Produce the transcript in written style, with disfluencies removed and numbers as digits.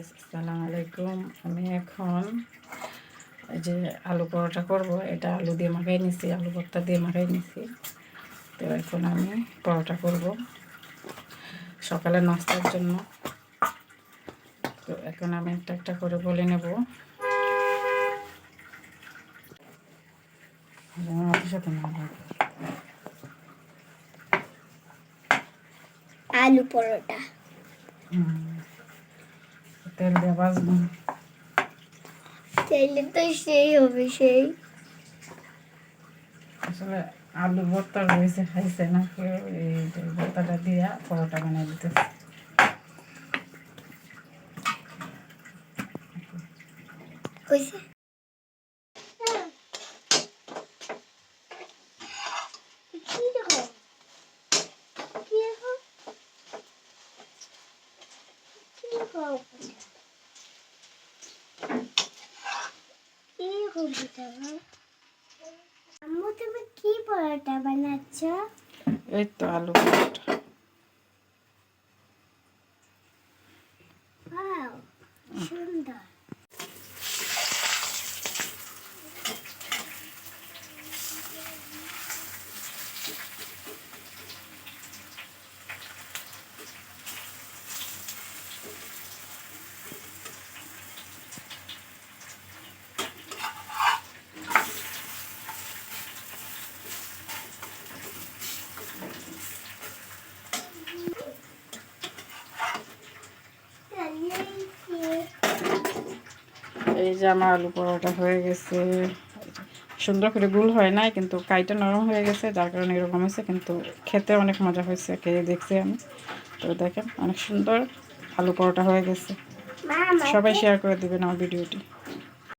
Guys, আসসালামু আলাইকুম। আমি এখন এই যে আলু পরোটা করব। এটা আলু দিয়ে মাখাই নিছি, আলু ভর্তা দিয়ে মাখাই নিছি। তো এখন আমি পরোটা করব সকালে নাস্তার জন্য। তো এখন আমি একটা একটা করে বলে নেব। আলু পরোটা তেল দিয়ে ভাজবো। তেলে তো সেই হবে সেই। আসলে আলু ভর্তা রয়েছে, খাইছে না কেউ। এই ভর্তাটা দিয়া পরোটা বানিয়ে দিতেছে। হয়েছে আম্মু, তুমি কি পরোটা বানাচ্ছ? এই তো আলু পরোটা। ওয়াও, সুন্দর। এই যে আমার আলু পরোটা হয়ে গেছে। সুন্দর করে গুল হয় নাই, কিন্তু কাইটা নরম হয়ে গেছে, যার কারণে এরকম হয়েছে। কিন্তু খেতে অনেক মজা হয়েছে, খেয়ে দেখছি আমি। তো দেখেন, অনেক সুন্দর আলু পরোটা হয়ে গেছে। সবাই শেয়ার করে দিবেন আমার ভিডিওটি।